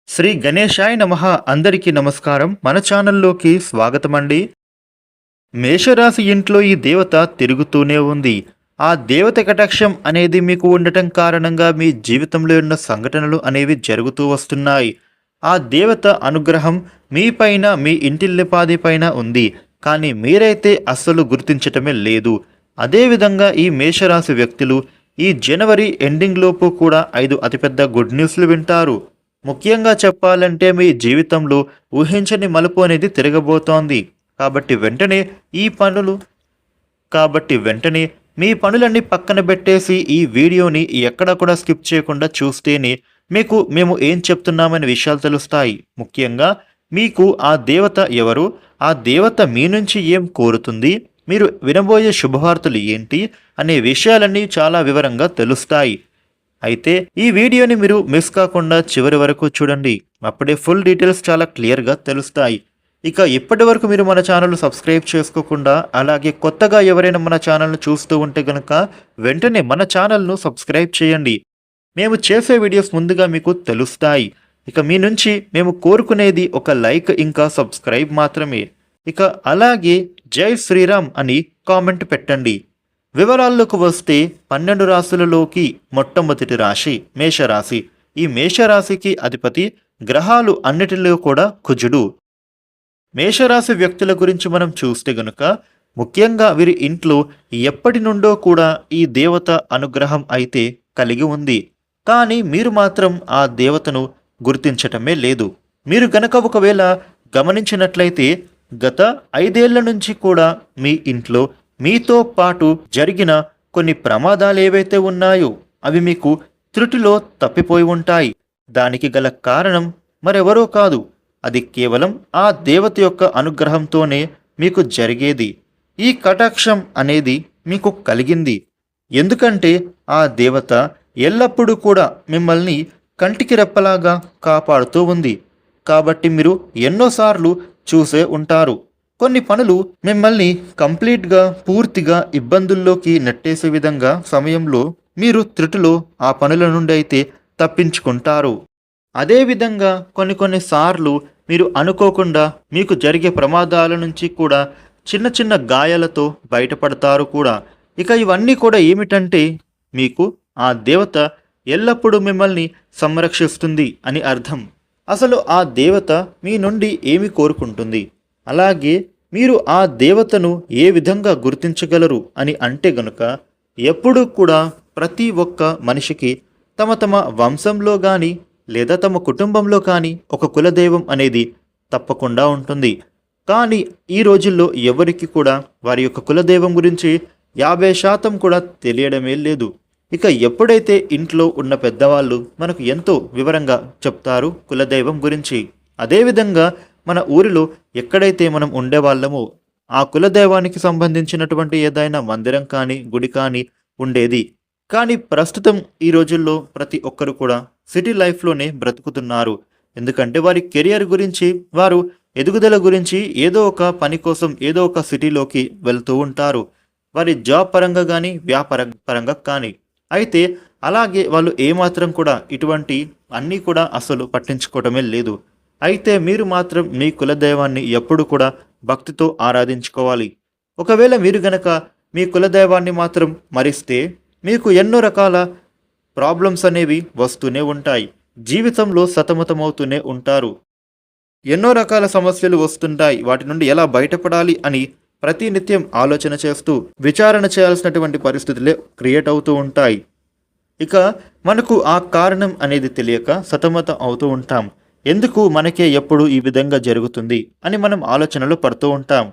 శ్రీ గణేశాయ నమః. అందరికీ నమస్కారం. మన ఛానల్లోకి స్వాగతమండి. మేషరాశి ఇంట్లో ఈ దేవత తిరుగుతూనే ఉంది. ఆ దేవత కటాక్షం అనేది మీకు ఉండటం కారణంగా మీ జీవితంలో ఉన్న సంఘటనలు అనేవి జరుగుతూ వస్తున్నాయి. ఆ దేవత అనుగ్రహం మీపైన, మీ ఇంటిల్లిపాది పైన ఉంది. కానీ మీరైతే అస్సలు గుర్తించటమే లేదు. అదేవిధంగా ఈ మేషరాశి వ్యక్తులు ఈ జనవరి ఎండింగ్ లోపు కూడా 5 అతిపెద్ద గుడ్ న్యూస్లు వింటారు. ముఖ్యంగా చెప్పాలంటే మీ జీవితంలో ఊహించని మలుపు అనేది తిరగబోతోంది. కాబట్టి వెంటనే ఈ పనులు వెంటనే మీ పనులన్నీ పక్కన పెట్టేసి ఈ వీడియోని ఎక్కడా కూడా స్కిప్ చేయకుండా చూస్తేనే మీకు మేము ఏం చెప్తున్నామనే విషయాలు తెలుస్తాయి. ముఖ్యంగా మీకు ఆ దేవత ఎవరు, ఆ దేవత మీ నుంచి ఏం కోరుతుంది, మీరు వినబోయే శుభవార్తలు ఏంటి అనే విషయాలన్నీ చాలా వివరంగా తెలుస్తాయి. అయితే ఈ వీడియోని మీరు మిస్ కాకుండా చివరి వరకు చూడండి. అప్పుడే ఫుల్ డీటెయిల్స్ చాలా క్లియర్గా తెలుస్తాయి. ఇక ఇప్పటి వరకు మీరు మన ఛానల్ సబ్స్క్రైబ్ చేసుకోకుండా, అలాగే కొత్తగా ఎవరైనా మన ఛానల్ను చూస్తూ ఉంటే కనుక వెంటనే మన ఛానల్ను సబ్స్క్రైబ్ చేయండి. మేము చేసే వీడియోస్ ముందుగా మీకు తెలుస్తాయి. ఇక మీ నుంచి మేము కోరుకునేది ఒక లైక్ ఇంకా సబ్స్క్రైబ్ మాత్రమే. ఇక అలాగే జై శ్రీరామ్ అని కామెంట్ పెట్టండి. వివరాల్లోకి వస్తే 12 రాశులలోకి మొట్టమొదటి రాశి మేషరాశి. ఈ మేషరాశికి అధిపతి గ్రహాలు అన్నిటిలో కూడా కుజుడు. మేషరాశి వ్యక్తుల గురించి మనం చూస్తే గనుక ముఖ్యంగా వీరి ఇంట్లో ఎప్పటి నుండో కూడా ఈ దేవత అనుగ్రహం అయితే కలిగి ఉంది. కానీ మీరు మాత్రం ఆ దేవతను గుర్తించటమే లేదు. మీరు గనక ఒకవేళ గమనించినట్లయితే గత 5 ఏళ్ల నుంచి కూడా మీ ఇంట్లో మీతో పాటు జరిగిన కొన్ని ప్రమాదాలు ఏవైతే ఉన్నాయో అవి మీకు త్రుటిలో తప్పిపోయి ఉంటాయి. దానికి గల కారణం మరెవరో కాదు, అది కేవలం ఆ దేవత యొక్క అనుగ్రహంతోనే మీకు జరిగేది. ఈ కటాక్షం అనేది మీకు కలిగింది. ఎందుకంటే ఆ దేవత ఎల్లప్పుడూ కూడా మిమ్మల్ని కంటికి రెప్పలాగా కాపాడుతూ ఉంది. కాబట్టి మీరు ఎన్నోసార్లు చూసే ఉంటారు. కొన్ని పనులు మిమ్మల్ని కంప్లీట్గా, పూర్తిగా ఇబ్బందుల్లోకి నెట్టేసే విధంగా సమయంలో మీరు త్రుటిలో ఆ పనుల నుండి అయితే తప్పించుకుంటారు. అదేవిధంగా కొన్ని సార్లు మీరు అనుకోకుండా మీకు జరిగే ప్రమాదాల నుంచి కూడా చిన్న చిన్న గాయాలతో బయటపడతారు కూడా. ఇక ఇవన్నీ కూడా ఏమిటంటే మీకు ఆ దేవత ఎల్లప్పుడూ మిమ్మల్ని సంరక్షిస్తుంది అని అర్థం. అసలు ఆ దేవత మీ నుండి ఏమి కోరుకుంటుంది, అలాగే మీరు ఆ దేవతను ఏ విధంగా గుర్తించగలరు అని అంటే గనుక ఎప్పుడూ కూడా ప్రతి ఒక్క మనిషికి తమ తమ వంశంలో కానీ లేదా తమ కుటుంబంలో కానీ ఒక కులదైవం అనేది తప్పకుండా ఉంటుంది. కానీ ఈ రోజుల్లో ఎవరికి కూడా వారి యొక్క కులదైవం గురించి 50% కూడా తెలియడమే లేదు. ఇక ఎప్పుడైతే ఇంట్లో ఉన్న పెద్దవాళ్ళు మనకు ఎంతో వివరంగా చెప్తారు కులదైవం గురించి, అదేవిధంగా మన ఊరిలో ఎక్కడైతే మనం ఉండేవాళ్ళమో ఆ కులదైవానికి సంబంధించినటువంటి ఏదైనా మందిరం కానీ, గుడి కానీ ఉండేది. కానీ ప్రస్తుతం ఈ రోజుల్లో ప్రతి ఒక్కరు కూడా సిటీ లైఫ్లోనే బ్రతుకుతున్నారు. ఎందుకంటే వారి కెరియర్ గురించి, వారు ఎదుగుదల గురించి ఏదో ఒక పని కోసం ఏదో ఒక సిటీలోకి వెళ్తూ ఉంటారు, వారి జాబ్ పరంగా కానీ వ్యాపార పరంగా కానీ. అయితే అలాగే వాళ్ళు ఏమాత్రం కూడా ఇటువంటి అన్నీ కూడా అసలు పట్టించుకోవటమే లేదు. అయితే మీరు మాత్రం మీ కులదైవాన్ని ఎప్పుడు కూడా భక్తితో ఆరాధించుకోవాలి. ఒకవేళ మీరు గనక మీ కులదైవాన్ని మాత్రం మరిస్తే మీకు ఎన్నో రకాల ప్రాబ్లమ్స్ అనేవి వస్తూనే ఉంటాయి. జీవితంలో సతమతమవుతూనే ఉంటారు. ఎన్నో రకాల సమస్యలు వస్తుంటాయి. వాటి నుండి ఎలా బయటపడాలి అని ప్రతినిత్యం ఆలోచన చేస్తూ విచారణ చేయాల్సినటువంటి పరిస్థితులే క్రియేట్ అవుతూ ఉంటాయి. ఇక మనకు ఆ కారణం అనేది తెలియక సతమతం అవుతూ ఉంటాం. ఎందుకు మనకే ఎప్పుడు ఈ విధంగా జరుగుతుంది అని మనం ఆలోచనలు పడుతూ ఉంటాం.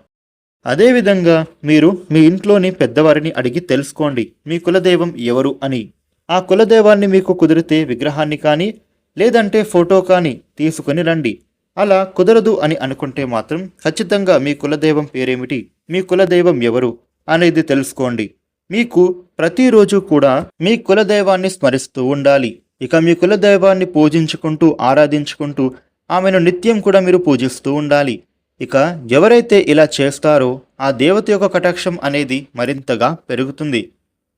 అదేవిధంగా మీరు మీ ఇంట్లోని పెద్దవారిని అడిగి తెలుసుకోండి మీ కులదైవం ఎవరు అని. ఆ కులదైవాన్ని మీకు కుదిరితే విగ్రహాన్ని కానీ లేదంటే ఫోటో కానీ తీసుకుని రండి. అలా కుదరదు అని అనుకుంటే మాత్రం ఖచ్చితంగా మీ కులదైవం పేరేమిటి, మీ కులదైవం ఎవరు అనేది తెలుసుకోండి. మీకు ప్రతిరోజు కూడా మీ కులదైవాన్ని స్మరిస్తూ ఉండాలి. ఇక మీ కులదైవాన్ని పూజించుకుంటూ, ఆరాధించుకుంటూ ఆమెను నిత్యం కూడా మీరు పూజిస్తూ ఉండాలి. ఇక ఎవరైతే ఇలా చేస్తారో ఆ దేవత యొక్క కటాక్షం అనేది మరింతగా పెరుగుతుంది.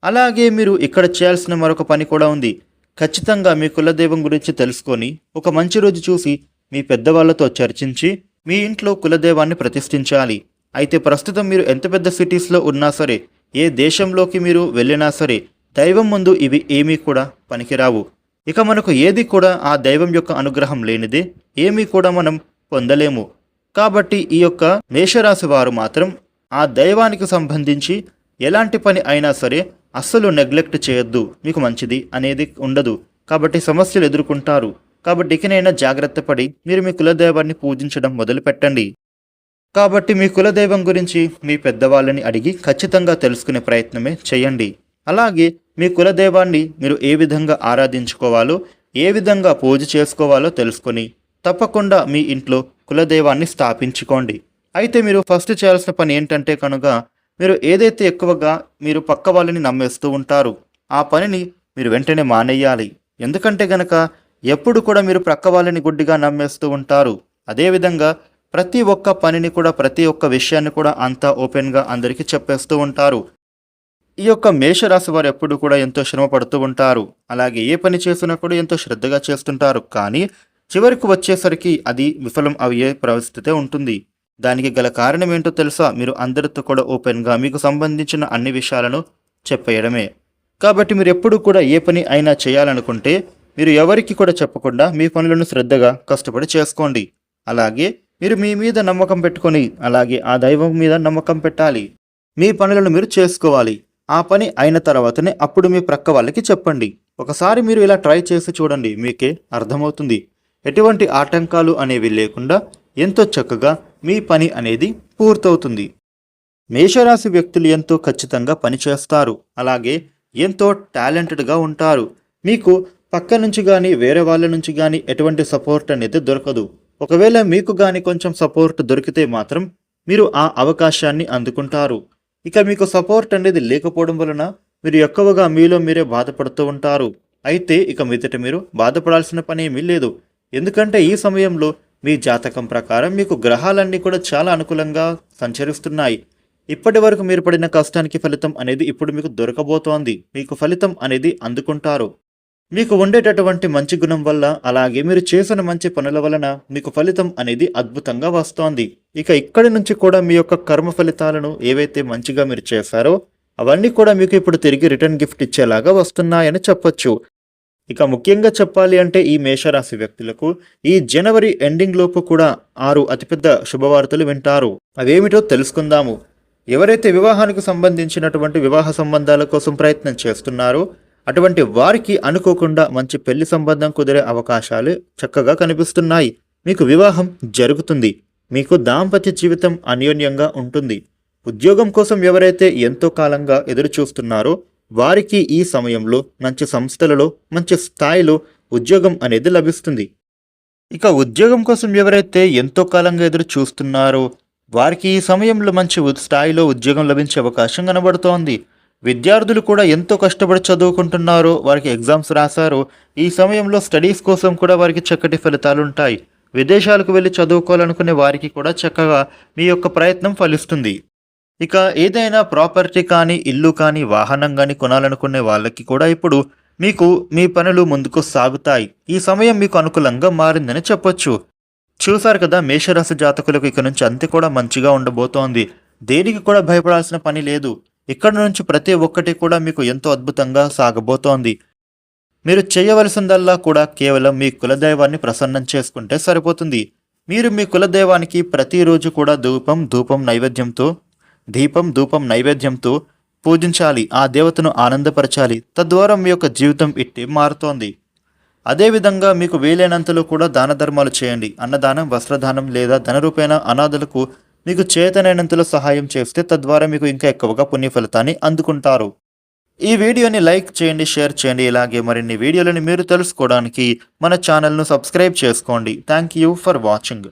అలాగే మీరు ఇక్కడ చేయాల్సిన మరొక పని కూడా ఉంది. ఖచ్చితంగా మీ కులదైవం గురించి తెలుసుకొని ఒక మంచి రోజు చూసి మీ పెద్దవాళ్లతో చర్చించి మీ ఇంట్లో కులదైవాన్ని ప్రతిష్ఠించాలి. అయితే ప్రస్తుతం మీరు ఎంత పెద్ద సిటీస్లో ఉన్నా సరే, ఏ దేశంలోకి మీరు వెళ్ళినా సరే, దైవం ముందు ఇవి ఏమీ కూడా పనికిరావు. ఇక మనకు ఏది కూడా ఆ దైవం యొక్క అనుగ్రహం లేనిదే ఏమీ కూడా మనం పొందలేము. కాబట్టి ఈ యొక్క మేషరాశి వారు మాత్రం ఆ దైవానికి సంబంధించి ఎలాంటి పని అయినా సరే అస్సలు నెగ్లెక్ట్ చేయొద్దు. మీకు మంచిది అనేది ఉండదు. కాబట్టి సమస్యలు ఎదుర్కొంటారు. కాబట్టి ఇకనైనా జాగ్రత్త పడి మీరు మీ కులదైవాన్ని పూజించడం మొదలు పెట్టండి. కాబట్టి మీ కులదైవం గురించి మీ పెద్దవాళ్ళని అడిగి ఖచ్చితంగా తెలుసుకునే ప్రయత్నమే చేయండి. అలాగే మీ కులదైవాన్ని మీరు ఏ విధంగా ఆరాధించుకోవాలో, ఏ విధంగా పూజ చేసుకోవాలో తెలుసుకొని తప్పకుండా మీ ఇంట్లో కులదైవాన్ని స్థాపించుకోండి. అయితే మీరు ఫస్ట్ చేయాల్సిన పని ఏంటంటే కనుక, మీరు ఏదైతే ఎక్కువగా మీరు పక్క వాళ్ళని నమ్మేస్తూ ఉంటారు, ఆ పనిని మీరు వెంటనే మానేయాలి. ఎందుకంటే గనక ఎప్పుడు కూడా మీరు ప్రక్క వాళ్ళని గుడ్డిగా నమ్మేస్తూ ఉంటారు. అదేవిధంగా ప్రతి ఒక్క పనిని కూడా, ప్రతి ఒక్క విషయాన్ని కూడా అంతా ఓపెన్గా అందరికీ చెప్పేస్తూ ఉంటారు. ఈ యొక్క మేషరాశి వారు ఎప్పుడు కూడా ఎంతో శ్రమ పడుతూ ఉంటారు. అలాగే ఏ పని చేసినా కూడా ఎంతో శ్రద్ధగా చేస్తుంటారు. కానీ చివరికి వచ్చేసరికి అది విఫలం అయ్యే పరిస్థితే ఉంటుంది. దానికి గల కారణం ఏంటో తెలుసా? మీరు అందరితో కూడా ఓపెన్గా మీకు సంబంధించిన అన్ని విషయాలను చెప్పేయడమే. కాబట్టి మీరు ఎప్పుడు కూడా ఏ పని అయినా చేయాలనుకుంటే మీరు ఎవరికి కూడా చెప్పకుండా మీ పనులను శ్రద్ధగా కష్టపడి చేసుకోండి. అలాగే మీరు మీ మీద నమ్మకం పెట్టుకొని, అలాగే ఆ దైవం మీద నమ్మకం పెట్టాలి. మీ పనులను మీరు చేసుకోవాలి. ఆ పని అయిన తర్వాతనే అప్పుడు మీ ప్రక్క వాళ్ళకి చెప్పండి. ఒకసారి మీరు ఇలా ట్రై చేసి చూడండి, మీకే అర్థమవుతుంది. ఎటువంటి ఆటంకాలు అనేవి లేకుండా ఎంతో చక్కగా మీ పని అనేది పూర్తవుతుంది. మేషరాశి వ్యక్తులు ఎంతో ఖచ్చితంగా పనిచేస్తారు. అలాగే ఎంతో టాలెంటెడ్గా ఉంటారు. మీకు పక్క నుంచి కానీ వేరే వాళ్ళ నుంచి కానీ ఎటువంటి సపోర్ట్ అనేది దొరకదు. ఒకవేళ మీకు కానీ కొంచెం సపోర్ట్ దొరికితే మాత్రం మీరు ఆ అవకాశాన్ని అందుకుంటారు. ఇక మీకు సపోర్ట్ అనేది లేకపోవడం వలన మీరు ఎక్కువగా మీలో మీరే బాధపడుతూ ఉంటారు. అయితే ఇక మీదట మీరు బాధపడాల్సిన పని ఏమీ లేదు. ఎందుకంటే ఈ సమయంలో మీ జాతకం ప్రకారం మీకు గ్రహాలన్నీ కూడా చాలా అనుకూలంగా సంచరిస్తున్నాయి. ఇప్పటి వరకు మీరు పడిన కష్టానికి ఫలితం అనేది ఇప్పుడు మీకు దొరకబోతోంది. మీకు ఫలితం అనేది అందుకుంటారు. మీకు ఉండేటటువంటి మంచి గుణం వల్ల, అలాగే మీరు చేసిన మంచి పనుల వలన మీకు ఫలితం అనేది అద్భుతంగా వస్తోంది. ఇక ఇక్కడి నుంచి కూడా మీ యొక్క కర్మ ఫలితాలను ఏవైతే మంచిగా మీరు చేశారో అవన్నీ కూడా మీకు ఇప్పుడు తిరిగి రిటర్న్ గిఫ్ట్ ఇచ్చేలాగా వస్తున్నాయని చెప్పొచ్చు. ఇక ముఖ్యంగా చెప్పాలి అంటే ఈ మేషరాశి వ్యక్తులకు ఈ జనవరి ఎండింగ్ లోపు కూడా 6 అతిపెద్ద శుభవార్తలు వింటారు. అవేమిటో తెలుసుకుందాము. ఎవరైతే వివాహానికి సంబంధించినటువంటి వివాహ సంబంధాల కోసం ప్రయత్నం చేస్తున్నారో అటువంటి వారికి అనుకోకుండా మంచి పెళ్లి సంబంధం కుదిరే అవకాశాలు చక్కగా కనిపిస్తున్నాయి. మీకు వివాహం జరుగుతుంది. మీకు దాంపత్య జీవితం అన్యోన్యంగా ఉంటుంది. ఉద్యోగం కోసం ఎవరైతే ఎంతో కాలంగా ఎదురు చూస్తున్నారో వారికి ఈ సమయంలో మంచి సంస్థలలో మంచి స్థాయిలో ఉద్యోగం అనేది లభిస్తుంది. ఇక ఉద్యోగం కోసం ఎవరైతే ఎంతో కాలంగా ఎదురు చూస్తున్నారో వారికి ఈ సమయంలో మంచి స్థాయిలో ఉద్యోగం లభించే అవకాశం కనబడుతోంది. విద్యార్థులు కూడా ఎంతో కష్టపడి చదువుకుంటున్నారో, వారికి ఎగ్జామ్స్ రాశారో ఈ సమయంలో స్టడీస్ కోసం కూడా వారికి చక్కటి ఫలితాలు ఉంటాయి. విదేశాలకు వెళ్ళి చదువుకోవాలనుకునే వారికి కూడా చక్కగా మీ యొక్క ప్రయత్నం ఫలిస్తుంది. ఇక ఏదైనా ప్రాపర్టీ కానీ, ఇల్లు కానీ, వాహనం కానీ కొనాలనుకునే వాళ్ళకి కూడా ఇప్పుడు మీకు మీ పనులు ముందుకు సాగుతాయి. ఈ సమయం మీకు అనుకూలంగా మారిందని చెప్పొచ్చు. చూసారు కదా, మేషరాశి జాతకులకు ఇక నుంచి అంతే కూడా మంచిగా ఉండబోతోంది. దేనికి కూడా భయపడాల్సిన పని లేదు. ఇక్కడ నుంచి ప్రతి ఒక్కటి కూడా మీకు ఎంతో అద్భుతంగా సాగబోతోంది. మీరు చేయవలసిందల్లా కూడా కేవలం మీ కులదైవాన్ని ప్రసన్నం చేసుకుంటే సరిపోతుంది. మీరు మీ కులదైవానికి ప్రతిరోజు కూడా దీపం ధూపం నైవేద్యంతో పూజించాలి. ఆ దేవతను ఆనందపరచాలి. తద్వారా మీ యొక్క జీవితం ఇట్టే మారుతోంది. అదేవిధంగా మీకు వీలైనంతలో కూడా దాన ధర్మాలు చేయండి. అన్నదానం, వస్త్రదానం లేదా ధన రూపేణ అనాథలకు మీకు చేతనైనంతలో సహాయం చేస్తే తద్వారా మీకు ఇంకా ఎక్కువగా పుణ్య ఫలితాన్ని అందుకుంటారు. ఈ వీడియోని లైక్ చేయండి, షేర్ చేయండి. ఇలాగే మరిన్ని వీడియోలను మీరు తెలుసుకోవడానికి మన ఛానల్ను సబ్స్క్రైబ్ చేసుకోండి. Thank you for watching.